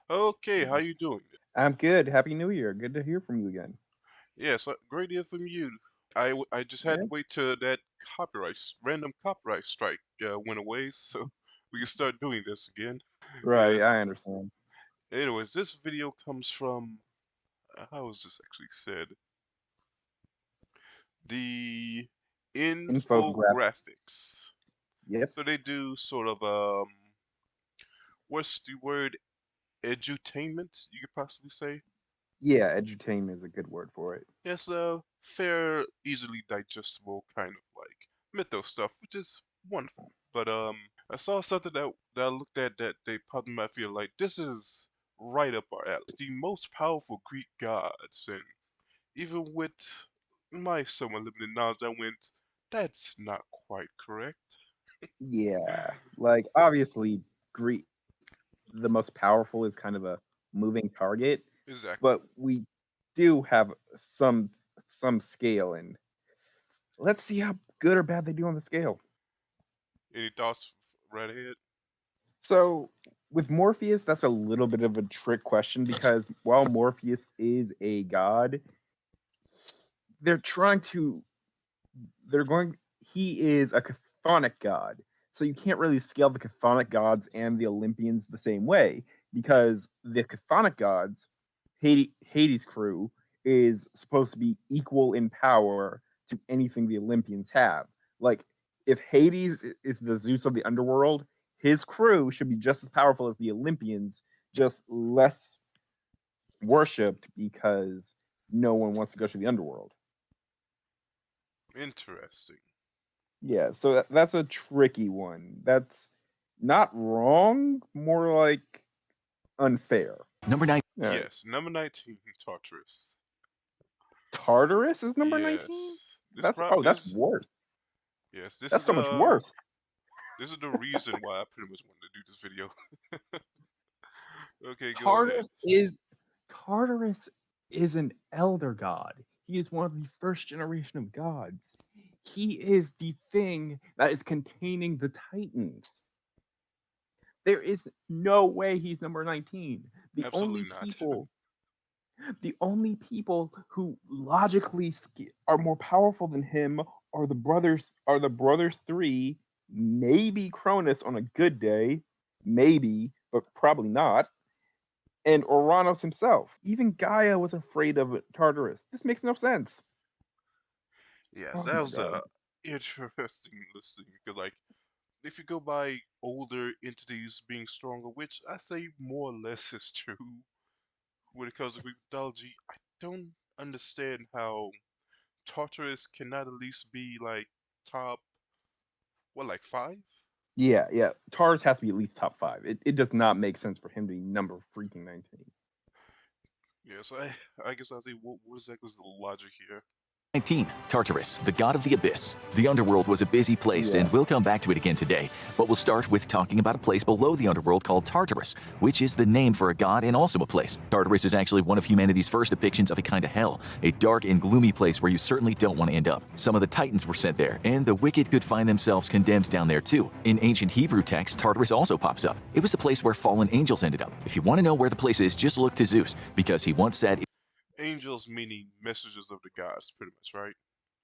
Okay, how you doing? I'm good. Happy New Year. Good to hear from you again. Yes, great to hear from you. I just had Yeah. to wait till that random copyright strike went away, so we can start doing this again. Right, Yes. I understand. Anyways, this video comes from how is this actually said? The Infographic. infographics. Yep. So they do sort of what's the word? Edutainment, you could possibly say. Yeah, edutainment is a good word for it. Yes, fair, easily digestible kind of like mythos stuff, which is wonderful. But I saw something that I looked at that they popped in my field like this is right up our alley. The most powerful Greek gods, and even with my somewhat limited knowledge, I went, that's not quite correct. Yeah. Like obviously Greek the most powerful is kind of a moving target, Exactly. but we do have some scale and let's see how good or bad they do on the scale. Any thoughts right ahead? So with Morpheus, that's a little bit of a trick question because while Morpheus is a god, they're trying to they're going he is a chthonic god. So you can't really scale the chthonic gods and the Olympians the same way because the chthonic gods, Hades' crew, is supposed to be equal in power to anything the Olympians have. Like if Hades is the Zeus of the underworld, his crew should be just as powerful as the Olympians, just less worshipped because no one wants to go to the underworld. Interesting. Yeah, so that's a tricky one. That's not wrong, more like unfair. Number 9. All right. Yes, number 19, Tartarus. Tartarus is number 19? Yes, That's worse. this That's is so much worse. this is the reason why I pretty much wanted to do this video. Okay, go ahead. Tartarus is Tartarus is an elder god. He is one of the first generation of gods. He is the thing that is containing the Titans. There is no way he's number 19. The only Absolutely not. people the only people who logically are more powerful than him are the brothers three, maybe Cronus on a good day, maybe, but probably not, and Uranus himself. Even Gaia was afraid of Tartarus. This makes no sense. Yes, Oh that my was god. interesting listening. Because like, if you go by older entities being stronger, which I say more or less is true when it comes to Greek mythology, I don't understand how Tartarus cannot at least be like top, what, like five? Yeah. Tartarus has to be at least top five. It does not make sense for him to be number freaking 19. Yes, I guess I'll say what exactly is the logic here? 19. Tartarus, the god of the abyss. The underworld was a busy place, Yeah. and we'll come back to it again today. But we'll start with talking about a place below the underworld called Tartarus, which is the name for a god and also a place. Tartarus is actually one of humanity's first depictions of a kind of hell, a dark and gloomy place where you certainly don't want to end up. Some of the titans were sent there, and the wicked could find themselves condemned down there too. In ancient Hebrew texts, Tartarus also pops up. It was the place where fallen angels ended up. If you want to know where the place is, just look to Zeus, because he once said, Angels meaning messengers of the gods, pretty much, right?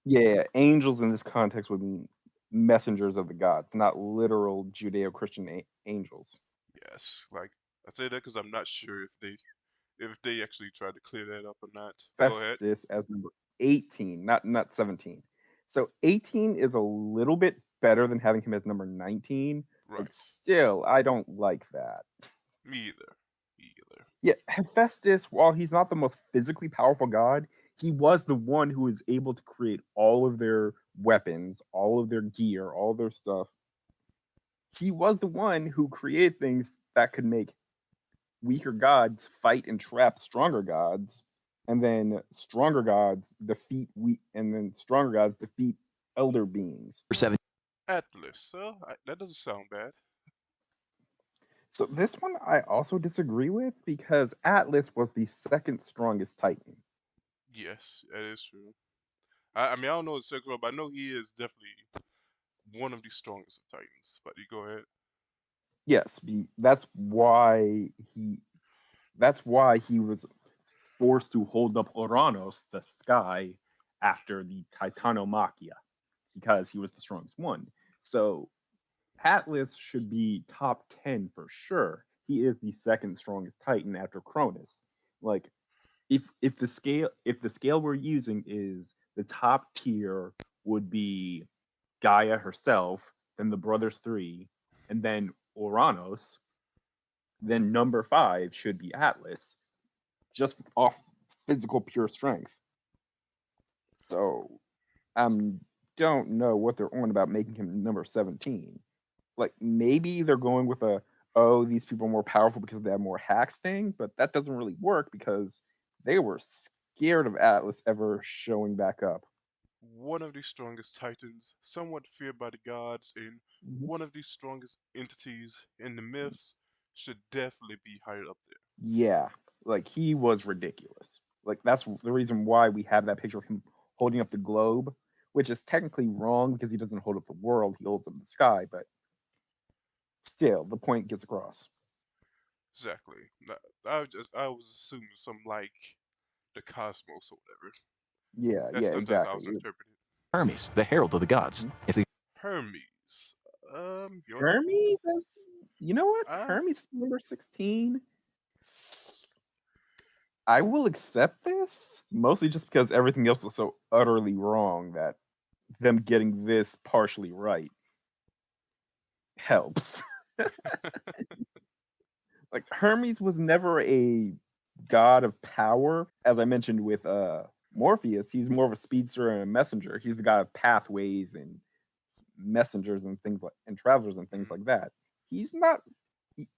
Yeah, angels in this context would mean messengers of the gods, not literal Judeo-Christian angels. Yes, like I say that because I'm not sure if they actually tried to clear that up or not. Go ahead. Festus as number 18, not 17. So 18 is a little bit better than having him as number 19, but Right. still, I don't like that. Me either. Me either. Yeah, Hephaestus, while he's not the most physically powerful god, he was the one who was able to create all of their weapons, all of their gear, all their stuff. He was the one who created things that could make weaker gods fight and trap stronger gods, and then stronger gods defeat elder beings. 7. Atlas. So that doesn't sound bad. So this one I also disagree with because Atlas was the second strongest Titan. Yes, that is true. I mean I don't know the second one, but I know he is definitely one of the strongest of Titans. But you go ahead. Yes, that's why he That's why he was forced to hold up Uranus, the sky, after the Titanomachia, because he was the strongest one. So Atlas should be top 10 for sure. He is the second strongest Titan after Cronus. Like if the scale we're using is the top tier would be Gaia herself, then the brothers 3, and then Uranus, then number 5 should be Atlas, just off physical pure strength. So don't know what they're on about making him number 17. Like maybe they're going with these people are more powerful because they have more hacks thing, but that doesn't really work because they were scared of Atlas ever showing back up. One of the strongest titans, somewhat feared by the gods, and Mhm. one of the strongest entities in the myths should definitely be higher up there. Yeah, like he was ridiculous. Like that's the reason why we have that picture of him holding up the globe, which is technically wrong because he doesn't hold up the world, he holds up the sky, but still the point gets across. Exactly. I was assuming something like the cosmos or whatever. Yeah, That's how I exactly. was interpreting it. Hermes, the herald of the gods. Mhm. If the Hermes. Your thoughts? Hermes is, you know what? Uh, Hermes number 16. I will accept this mostly just because everything else was so utterly wrong that them getting this partially right helps. Like Hermes was never a god of power, as I mentioned with Morpheus. He's more of a speedster and a messenger. He's the god of pathways and messengers and things like and travelers and things mhm. like that. He's not he-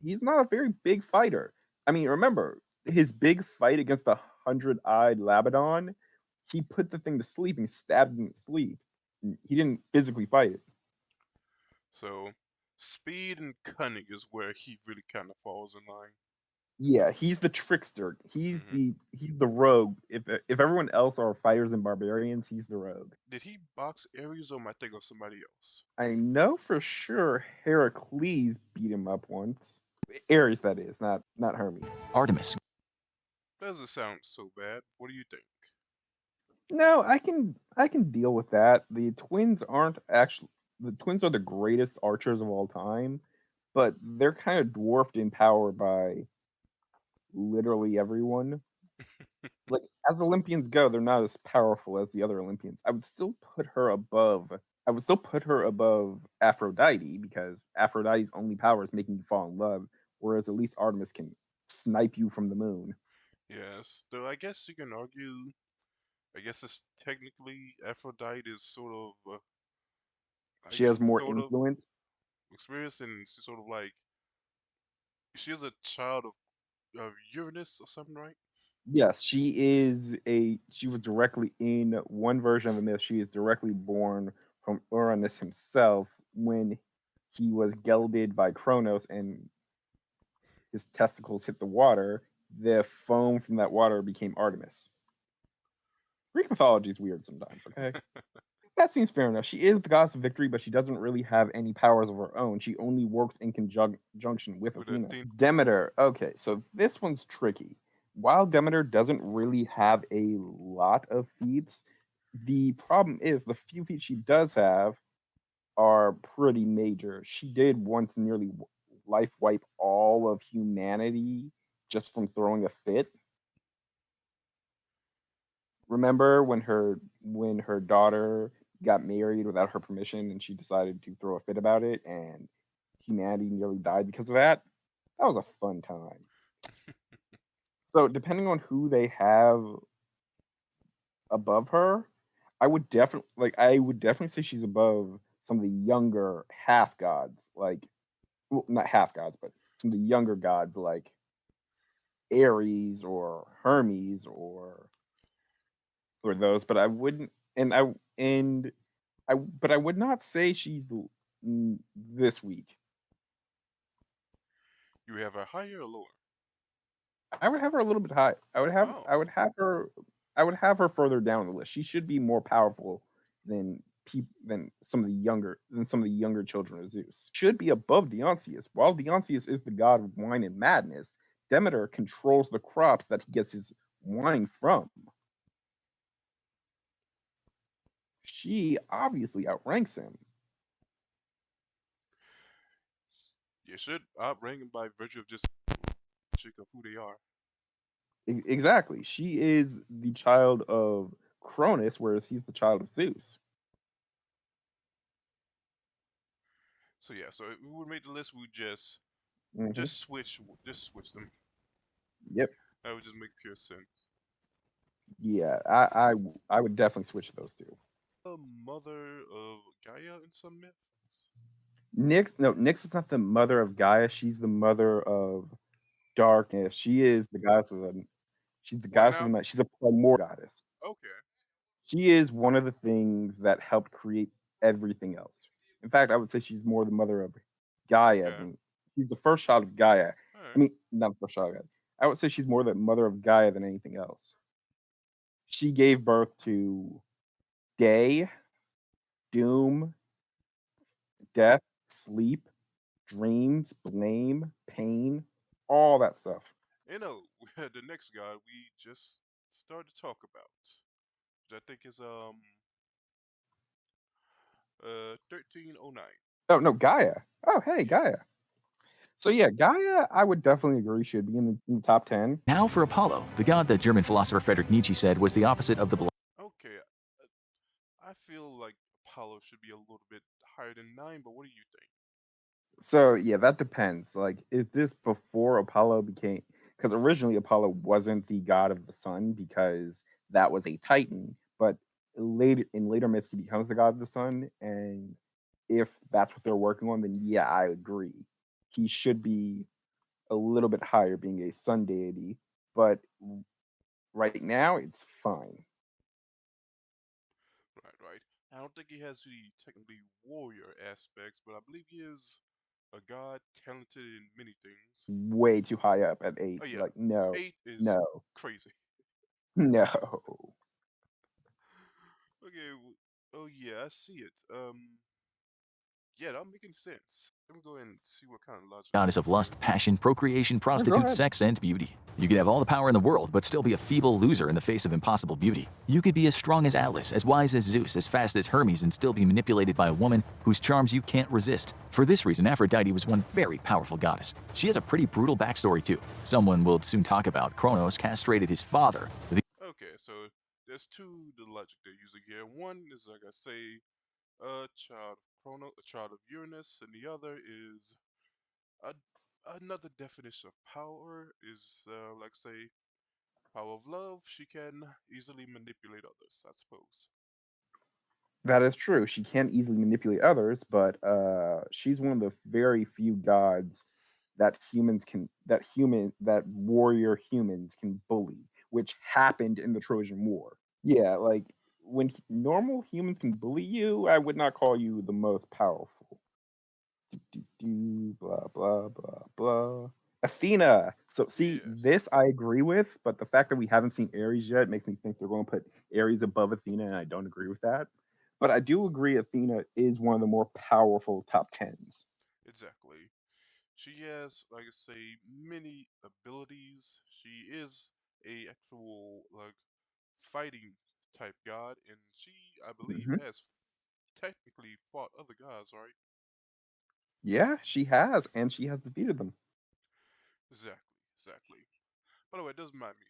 he's not a very big fighter. I mean, remember his big fight against the 100-eyed Labadon? He put the thing to sleep and stabbed it in its sleep. He didn't physically fight it. So, speed and cunning is where he really kind of falls in line. Yeah, he's the trickster. Hmm. He's the rogue. If everyone else are fighters and barbarians, he's the rogue. Did he box Ares or am I thinking of somebody else? I know for sure Heracles beat him up once. Ares, that is, not Hermes. Artemis, Doesn't sound so bad. What do you think? No, I can deal with that. The twins are the greatest archers of all time, but they're kind of dwarfed in power by literally everyone. Like as Olympians go, they're not as powerful as the other Olympians. I would still put her above Aphrodite because Aphrodite's only power is making you fall in love, whereas at least Artemis can snipe you from the moon. Yes, though I guess you can argue. I guess it's technically Aphrodite is I She guess, has more sort of influence. experienced and she's sort of like she is a child of Uranus or something, right? Yes, she was directly in one version of the myth. She is directly born from Uranus himself when he was gelded by Chronos and his testicles hit the water. The foam from that water became Artemis. Greek mythology is weird sometimes, okay? That seems fair enough. She is the goddess of victory, but she doesn't really have any powers of her own. She only works in conjunction with With Athena. Athena. Demeter. Okay, so this one's tricky. While Demeter doesn't really have a lot of feats, the problem is the few feats she does have are pretty major. She did once nearly life wipe all of humanity just from throwing a fit. Remember when her daughter got married without her permission and she decided to throw a fit about it and humanity nearly died because of that? That was a fun time. So depending on who they have above her, I would definitely say she's above some of the younger half gods, like well, not half gods, but some of the younger gods like Ares or Hermes or those, but I wouldn't and but I would not say she's this week. You have her higher or lower? I would have her a little bit high. Oh, I would have her further down the list. She should be more powerful than some of the younger children of Zeus. Should be above Dionysius. While Dionysius is the god of wine and madness, Demeter controls the crops that he gets his wine from. She obviously outranks him. You should outrank him by virtue of just chick of who they are. Exactly. She is the child of Cronus, whereas he's the child of Zeus. So yeah, so if we would make the list, we would Hmm. just switch them. Yep. That would just make pure sense. Yeah, I would definitely switch those two. Mother of Gaia in some myth. Nyx, no, Nyx is not the mother of Gaia. She's the mother of darkness. She is the goddess of the. She's the What goddess of the now? night. She's a primordial goddess. Okay, She is one of the things that helped create everything else. In fact, I would say she's more the mother of Gaia okay, than she's the first child of Gaia. all I right. mean, not the first child of Gaia. I would say she's more the mother of Gaia than anything else. She gave birth to day, doom, death, sleep, dreams, blame, pain, all that stuff. You know, the next god we just started to talk about, which I think is 1309. Oh no, Gaia. Oh hey, Yeah. Gaia. So yeah, Gaia, I would definitely agree should be in the top 10. Now for Apollo, the god that German philosopher Friedrich Nietzsche said was the opposite of the Okay, I feel like Apollo should be a little bit higher than 9, but what do you think? So yeah, that depends. Like, is this before Apollo became? Because originally Apollo wasn't the god of the sun because that was a Titan, but later myths he becomes the god of the sun. And if that's what they're working on, then yeah, I agree. He should be a little bit higher, being a sun deity. But right now, it's fine. Right, right. I don't think he has the technically warrior aspects, but I believe he is a god talented in many things. Way too high up at eight. Oh yeah, Like, no, 8 is no, crazy. no. Okay, oh yeah, I see it. Yeah, that making sense. Let me go ahead and see what kind of logic I goddess can of lust, use. passion, procreation, No, go prostitute, ahead. sex, and beauty. You could have all the power in the world, but still be a feeble loser in the face of impossible beauty. You could be as strong as Atlas, as wise as Zeus, as fast as Hermes, and still be manipulated by a woman whose charms you can't resist. For this reason, Aphrodite was one very powerful goddess. She has a pretty brutal backstory, too. Someone we'll soon talk about, Chronos, castrated his father. Okay, so there's two the logic they're using here. One is like I say, a child of Chronos, a child of Uranus, and the other is a, another definition of power is like say power of love. She can easily manipulate others, I suppose. That is true. She can easily manipulate others, but she's one of the very few gods that warrior humans can bully, which happened in the Trojan War. Yeah, like when normal humans can bully you, I would not call you the most powerful. Blah blah blah blah. Athena. So see, Yes, this I agree with, but the fact that we haven't seen Ares yet makes me think they're going to put Ares above Athena, and I don't agree with that. But I do agree Athena is one of the more powerful top tens. exactly. She has, like I say, many abilities. She is a actual like fighting type god, and she, I believe, Hmm. has technically fought other gods, right? Yeah, she has, and she has defeated them. Exactly, exactly. By the way, it does remind me.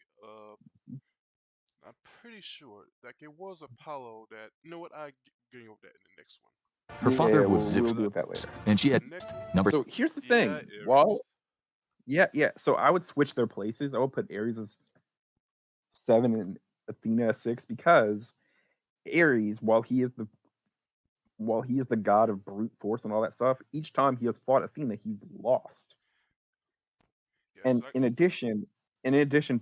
I'm pretty sure like it was Apollo that. You know what? Getting over that in the next one. Her father Yeah, was we'll Zeus, deal The with that later. and she the had next number. So here's the yeah, thing. Aries. While yeah, yeah. So I would switch their places. I would put Ares as 7 and Athena as 6 because Ares, while he is the god of brute force and all that stuff, each time he has fought Athena, he's lost. Yes, And in addition,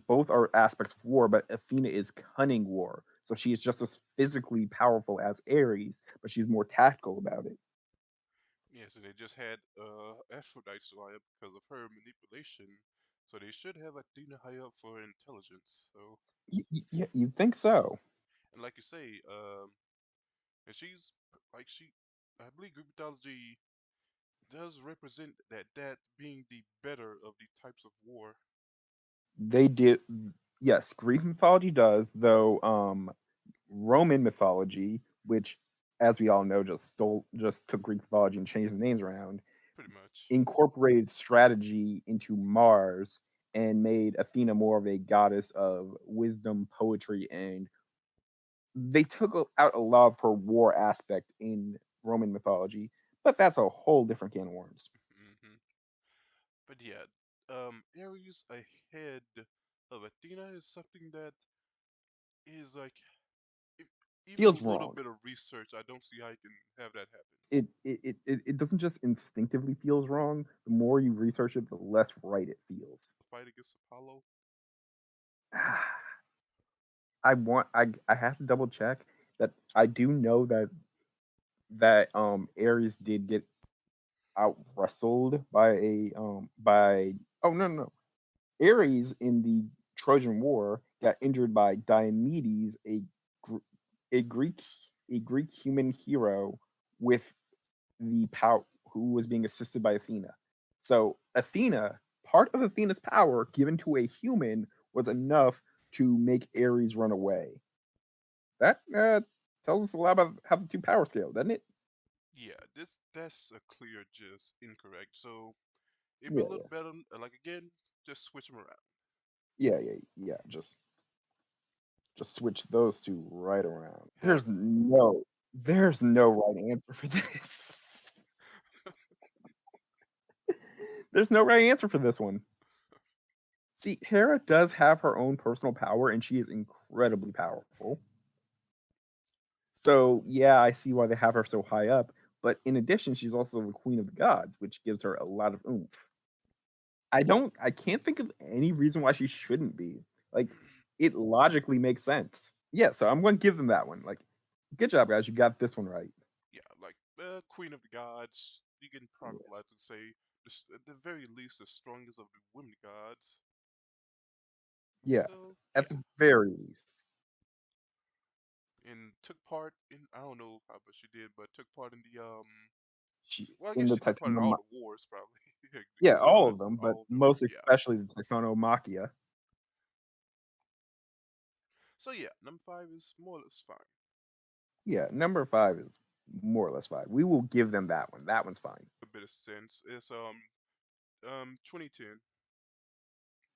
both are aspects of war, but Athena is cunning war. So she is just as physically powerful as Ares, but she's more tactical about it. yes, and they just had Aphrodite so high up because of her manipulation. So they should have Athena high up for intelligence. So Yeah, you'd think so. and like you say, and she's like I believe Greek mythology does represent that being the better of the types of war. They did. Yes, Greek mythology does, though. Roman mythology, which, as we all know, just took Greek mythology and changed the names around, Pretty much. incorporated strategy into Mars and made Athena more of a goddess of wisdom, poetry, and they took out a lot of her war aspect in Roman mythology. But that's a whole different can of worms. Hmm. But yeah, Ares ahead of Athena is something that is like, if, even Feels with a little wrong. bit of research, I don't see how you can have that happen. It doesn't just instinctively feels wrong. The more you research it, the less right it feels. The fight against Apollo, I have to double check that I do know that Ares did get out wrestled by by oh no, Ares in the Trojan War got injured by Diomedes, Gr- a Greek a Greek human hero with the power who was being assisted by Athena. So Athena, part of Athena's power given to a human was enough to make Ares run away. That tells us a lot about how the two power scale, doesn't it? yeah, that's a clear just incorrect. So it'd be a Yeah, little better, like again, just switch them around. yeah. Just switch those two right around. Heck, There's no right answer for this. There's no right answer for this one. See, Hera does have her own personal power, and she is incredibly powerful. So yeah, I see why they have her so high up. But in addition, she's also the queen of the gods, which gives her a lot of oomph. I can't think of any reason why she shouldn't be. Like, it logically makes sense. Yeah, so I'm going to give them that one. Like, good job, guys. You got this one right. yeah, like Queen of the Gods. You can probably like to say, at the very least, the strongest of the women gods. Yeah, So at yeah, the very least. and took part in, I don't know how much she did, but took part in the She well, I in guess the she took part in all Titano, the wars probably. yeah, To be all of honest, them, but all of them. most Yeah. especially the Titanomachia. So yeah, number 5 is more or less fine. Yeah, number 5 is more or less 5. We will give them that one. That one's fine. A bit of sense. It's 2010.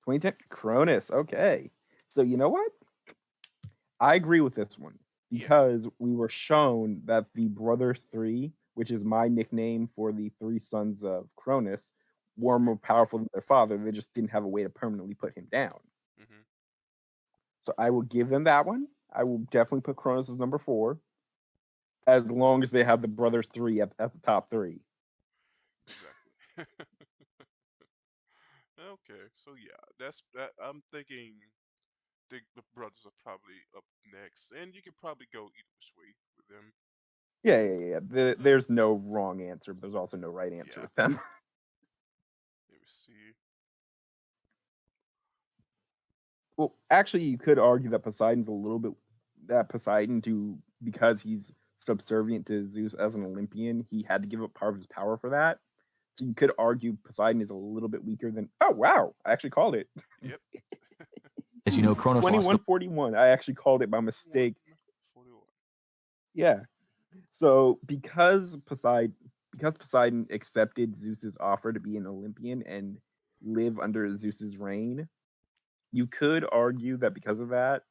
2010 Cronus. Okay. So you know what? I agree with this one Yeah. because we were shown that the Brothers Three, which is my nickname for the three sons of Cronus, were more powerful than their father. They just didn't have a way to permanently put him down. Hmm. So I will give them that one. I will definitely put Cronus as number 4, as long as they have the Brothers Three at the top three. Exactly. Okay, so yeah, that's that. I'm thinking the brothers are probably up next, and you could probably go either which way with them. Yeah. So There's no wrong answer, but there's also no right answer yeah, with them. let me see. Well, actually, you could argue that Poseidon's a little bit that Poseidon to because he's subservient to Zeus as an Olympian, he had to give up part of his power for that. So you could argue Poseidon is a little bit weaker than. Oh wow, I actually called it. Yep. As you know, Chronos lost the 2141. I actually called it by 41, mistake. 41. Yeah. So because Poseidon accepted Zeus's offer to be an Olympian and live under Zeus's reign, you could argue that because of that,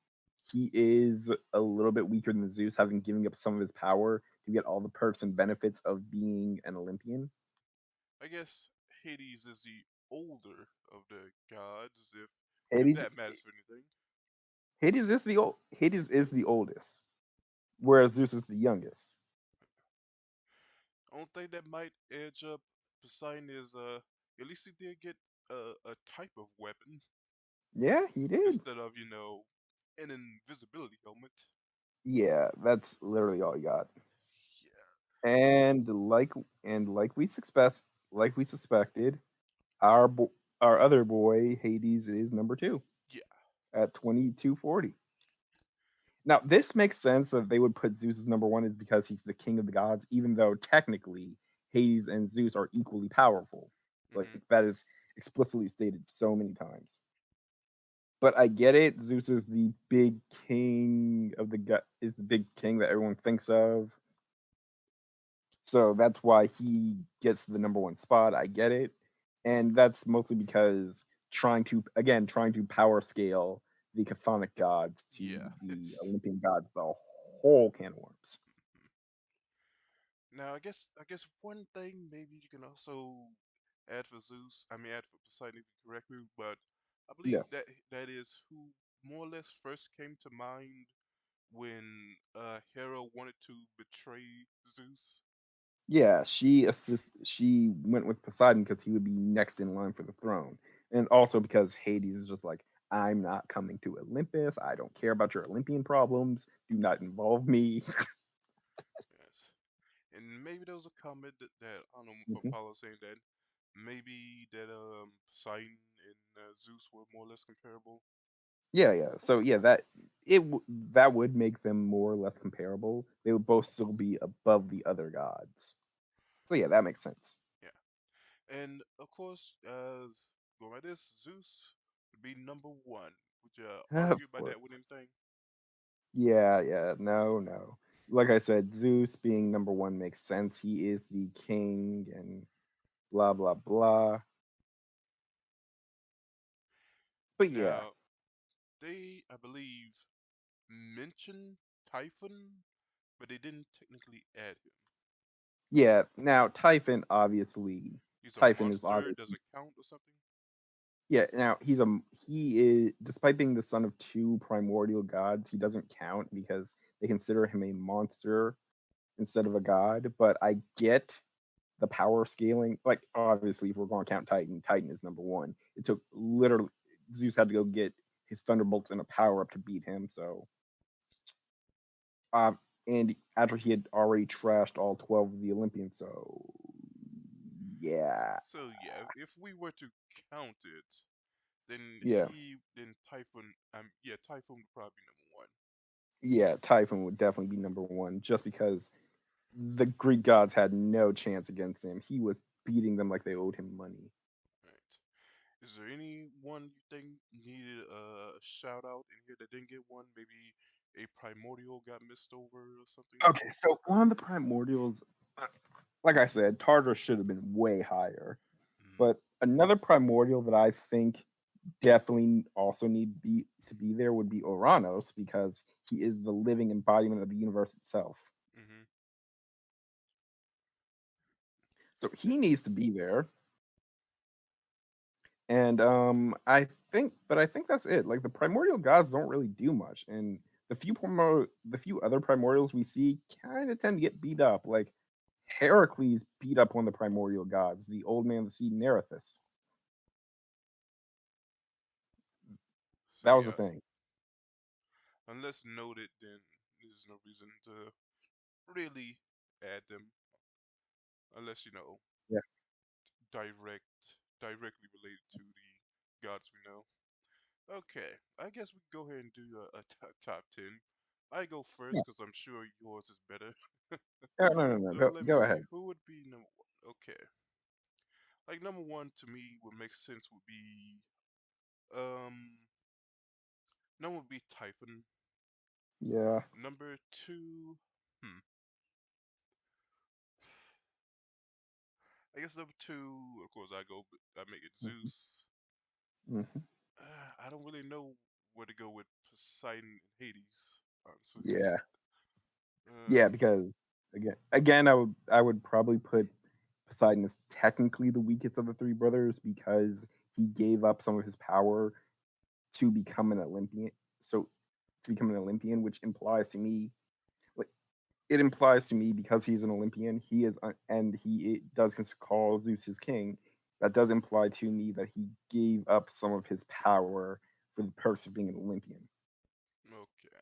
he is a little bit weaker than Zeus, having giving up some of his power to get all the perks and benefits of being an Olympian. I guess Hades is the older of the gods, if Hades, that matters for anything. Hades is the oldest, whereas Zeus is the youngest. Only thing that might edge up Poseidon is at least he did get a type of weapon Yeah, he did. instead of an invisibility helmet. Yeah, that's literally all he got. Yeah. And like we suspected, our our other boy Hades is number 2 Yeah. at 2240. Now, this makes sense that they would put Zeus as number 1 is because he's the king of the gods, even though technically Hades and Zeus are equally powerful. Like Hmm. that is explicitly stated so many times. But I get it. Zeus is the big king of the gut. Is the big king that everyone thinks of. So that's why he gets the number one spot. I get it. And that's mostly because trying to power scale the chthonic gods to Yeah, the it's Olympian gods, the whole can of worms. now I guess one thing maybe you can also add for Zeus. I mean, add for Poseidon if you correct me, but I believe Yeah. that is who more or less first came to mind when Hera wanted to betray Zeus. Yeah, she went with Poseidon because he would be next in line for the throne. And also because Hades is just like, I'm not coming to Olympus. I don't care about your Olympian problems. Do not involve me. Yes, and maybe there was a comment that I don't know if I'm Mhm. following saying that maybe that Poseidon and Zeus were more or less comparable. Yeah, yeah. So yeah, that would make them more or less comparable. They would both still be above the other gods. So yeah, that makes sense. Yeah, and of course, as going by this, Zeus would be number one. Would you Of argue about that with course. anything? Yeah, yeah. No, no. Like I said, Zeus being number one makes sense. He is the king and blah blah blah. But yeah, Now, they, I believe, mention Typhon, but they didn't technically add him. yeah. Now He's a Typhon is monster. obviously Does it count or something? yeah. Now he is despite being the son of two primordial gods, he doesn't count because they consider him a monster instead of a god. But I get the power scaling. Like obviously, if we're going to count Titan, Titan is number one. It took literally Zeus had to go get his thunderbolts and a power up to beat him. So and after he had already trashed all 12 of the Olympians, so yeah, So yeah, if we were to count it, then yeah, Typhon, yeah, Typhon would probably be number one. yeah. Typhon would definitely be number one just because the Greek gods had no chance against him. He was beating them like they owed him money. Right. Is there anyone you think needed a shout out in here that didn't get one? Maybe a primordial got missed over or something? Okay, so one of the primordials, uh, like I said, Tartarus should have been way higher. Hmm. But another primordial that I think definitely also to be there would be Uranus because he is the living embodiment of the universe itself. Hmm. So he needs to be there. And I think that's it. Like the primordial gods don't really do much, and the few other primordials we see kind of tend to get beat up. Like Heracles beat up one of the primordial gods, the old man of the sea, Nerithus. So That was the yeah, thing. unless noted, then there's no reason to really add them, unless Yeah. direct directly related to the gods we know. Okay, I guess we can go ahead and do a top 10. I go Yeah. first because I'm sure yours is better. No, no, no, no. So Go, let me go see, ahead. who would be number one? Okay, like number one to me, what makes sense would be um, number one would be Typhon. Yeah. Number two, hmm, I guess number two, of course, I make it Hmm. Zeus. Hmm. I don't really know where to go with Poseidon and Hades, honestly. Yeah. Yeah, Um, because I would probably put Poseidon as technically the weakest of the three brothers because he gave up some of his power to become an Olympian. So to become an Olympian, which implies to me, like it implies to me because he's an Olympian, he is, and he it does call Zeus his king. That does imply to me that he gave up some of his power for the purpose of being an Olympian. okay.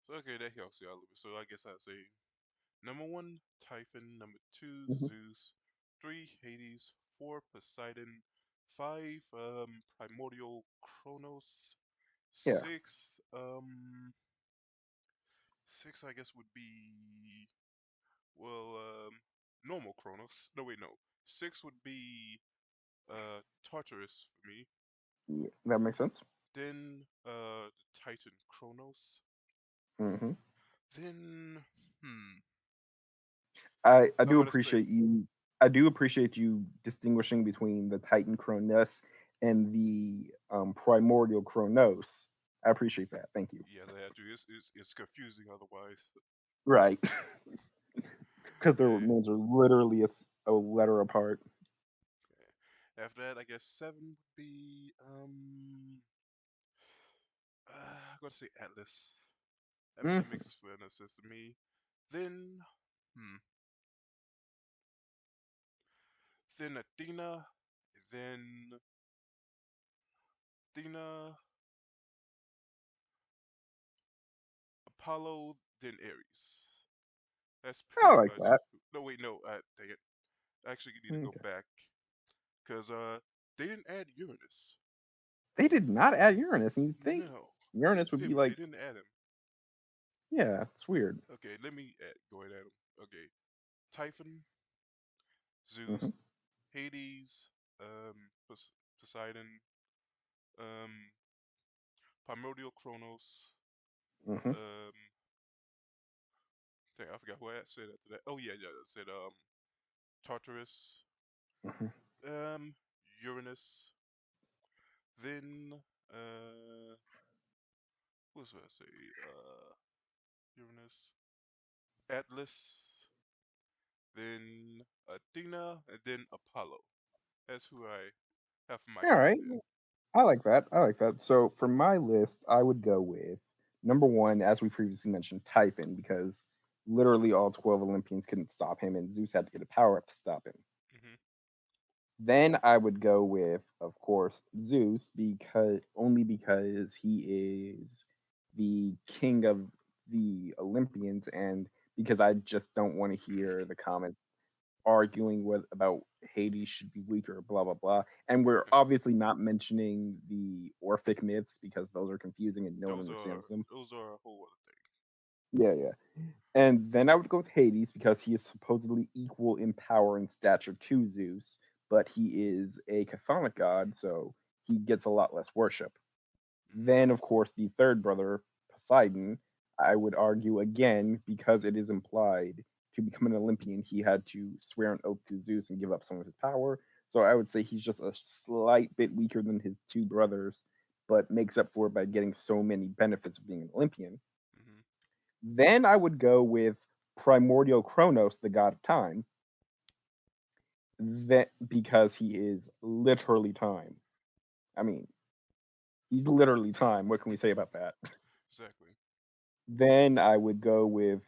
So okay, that helps you out a little bit. So I guess I'd say number one, Typhon. Number two, Hmm. Zeus. Three, Hades. Four, Poseidon. Five, primordial Chronos. Yeah, Six, six I guess would be well, normal Chronos. No wait, no. Six would be Tartarus for me. yeah, that makes sense. then the Titan Chronos. Hmm. Then I I'm do gonna say appreciate you. I do appreciate you distinguishing between the Titan Cronus and the primordial Chronos. I appreciate that. Thank you. yeah, that dude. It's confusing otherwise. Right, because their Okay. names are literally a letter apart. Okay. After that, I guess seven would be I'm gonna say Atlas. That Mhm. makes fair sense to me. Then hmm, then then Athena, Apollo, then Ares. That's I pretty like much. that. No, wait, no. Dang it. Actually, you need to go Okay. back because they didn't add Uranus. They did not add Uranus, and you'd think No, Uranus would be they like, didn't add him. yeah, it's weird. Okay, let me go ahead and add him. Okay, Typhon, Hmm. Zeus, Hades, Poseidon, um, Primordial Chronos. Hmm. Um, dang, I forgot who I said after that. Oh yeah, I said Tartarus, Hmm. um, Uranus. Then what was I say? Uranus, Atlas, then Athena, and then Apollo. That's who I have for my All top right, 10. I like that. I like that. So for my list, I would go with number one, as we previously mentioned, Typhon, because literally all 12 Olympians couldn't stop him, and Zeus had to get a power up to stop him. Hmm. Then I would go with, of course, Zeus, because only because he is the king of the Olympians, and because I just don't want to hear the comments arguing with about Hades should be weaker, blah blah blah. And we're Okay, obviously not mentioning the Orphic myths because those are confusing and no one understands them. those are a whole other thing. Yeah, yeah. And then I would go with Hades because he is supposedly equal in power and stature to Zeus, but he is a chthonic god, so he gets a lot less worship. Hmm. Then, of course, the third brother, Poseidon, I would argue again, because it is implied to become an Olympian, he had to swear an oath to Zeus and give up some of his power. So I would say he's just a slight bit weaker than his two brothers, but makes up for it by getting so many benefits of being an Olympian. Hmm. Then I would go with primordial Chronos, the god of time, that because he is literally time. I mean, he's literally time. What can we say about that? Exactly. Then I would go with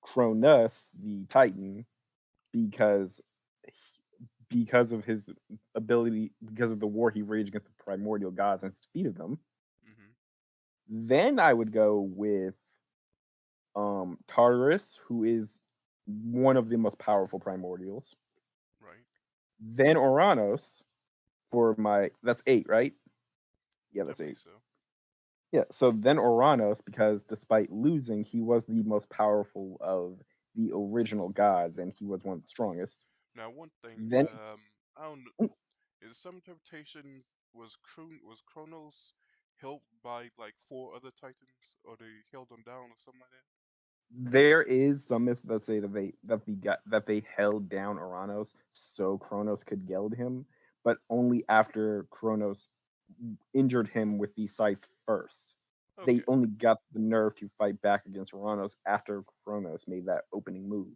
Cronus, the Titan, because because of his ability, because of the war he waged against the primordial gods and defeated them. Hmm. Then I would go with Tartarus, who is one of the most powerful primordials. Right. Then Uranus for my that's eight, right? Yeah, I that's believe eight. so. Yeah. So then Uranus, because despite losing, he was the most powerful of the original gods, and he was one of the strongest. Now, one thing, Then I don't know, in some interpretations was Chronos helped by like four other Titans, or they held them down, or something like that? there is some myths that say that they held down Uranus so Chronos could geld him, but only after Chronos injured him with the scythe first. They Okay, only got the nerve to fight back against Uranus after Chronos made that opening move.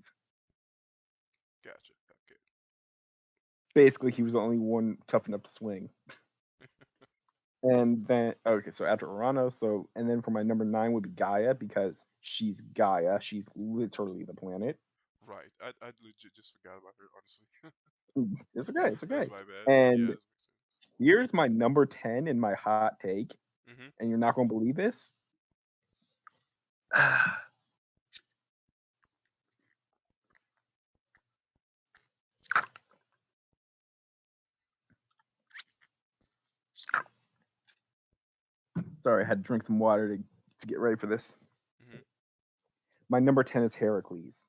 gotcha. Okay. Basically, he was the only one tough enough to swing. And then okay, so after Urano, so and then for my number nine would be Gaia because she's Gaia. She's literally the planet. Right. I legit just forgot about her, honestly. It's okay, it's That's okay. my bad. Yeah, And that makes here's my number 10 in my hot take, sense. Hmm. and you're not gonna believe this. Sorry, I had to drink some water to get ready for this. Hmm. My number 10 is Heracles.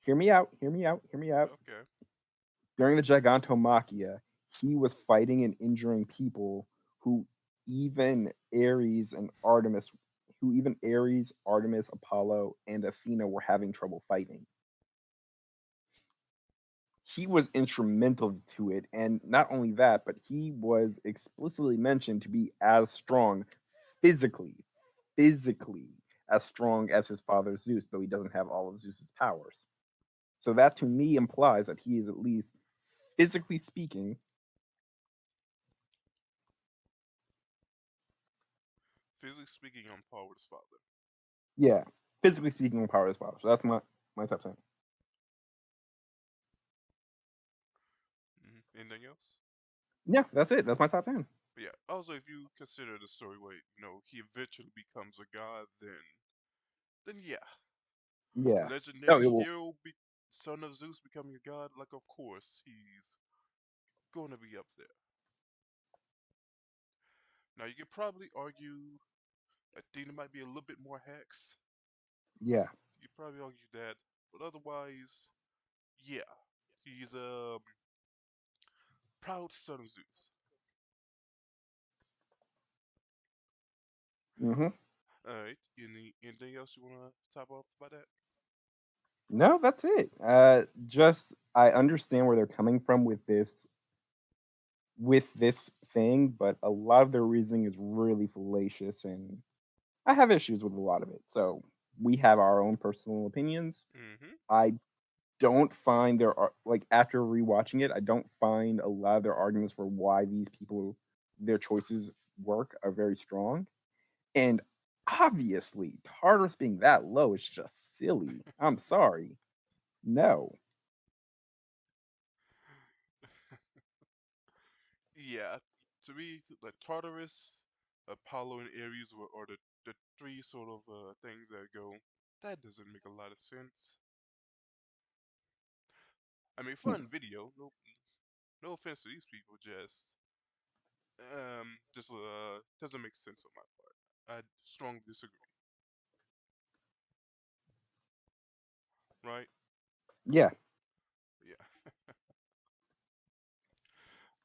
Hear me out, hear me out, hear me out. Okay. During the Gigantomachia, he was fighting and injuring people who even Ares and Artemis, who even Ares, Artemis, Apollo, and Athena were having trouble fighting. He was instrumental to it, and not only that, but he was explicitly mentioned to be as strong physically, physically as strong as his father Zeus, though he doesn't have all of Zeus's powers. So that to me implies that he is at least physically speaking. Physically speaking, on par with his father. Yeah, physically speaking on power as father. So that's my top 10. Anything else? Yeah, that's it. That's my top 10. But yeah, also if you consider the story where he eventually becomes a god, then yeah, Yeah. Oh, legendary it will. hero, son of Zeus becoming a god. Like of course he's going to be up there. Now you could probably argue Athena might be a little bit more hex. Yeah. You probably argue that, but otherwise, yeah, he's a proud son of Zeus. Mm-hmm. All right, anything else you want to top off about that? No, that's it. Just I understand where they're coming from with this thing, but a lot of their reasoning is really fallacious, and I have issues with a lot of it. So we have our own personal opinions. Mm-hmm. I don't find there are like after rewatching it, I don't find a lot of their arguments for why these people their choices work are very strong. And obviously, Tartarus being that low is just silly. I'm sorry. No. Yeah, to me, like Tartarus, Apollo, and Ares are the three sort of things that go. That doesn't make a lot of sense. I mean, Hmm. fun video. No offense to these people, just doesn't make sense on my part. I strongly disagree. Right? Yeah. Yeah.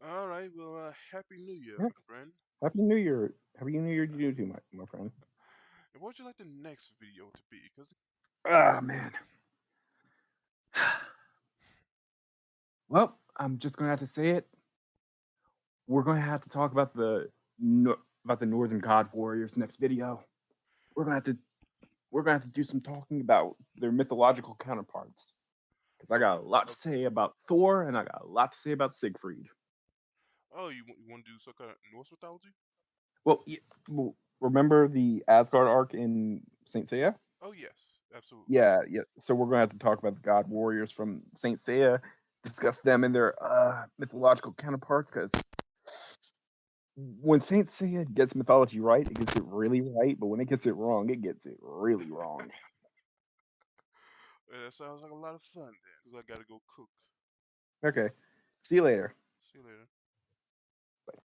All right. Well, Happy New Year, Yeah. my friend. Happy New Year. Happy New Year to you too, my friend. And what would you like the next video to be? Because Ah, man. Well, I'm just gonna have to say it. We're gonna have to talk about about the Northern God Warriors next video. We're gonna have to we're gonna have to do some talking about their mythological counterparts. Because I got a okay, lot to okay. say about Thor and I got a lot to say about Siegfried. Oh, you want to do some kind of Norse mythology? Well, remember the Asgard arc in Saint Seiya? Oh yes, absolutely. Yeah, yeah. So we're gonna have to talk about the God Warriors from Saint Seiya, discuss them and their mythological counterparts. Because when Saint Seiya gets mythology right, it gets it really right. But when it gets it wrong, it gets it really wrong. That sounds like a lot of fun then, because I gotta go cook. Okay. See you later. See you later.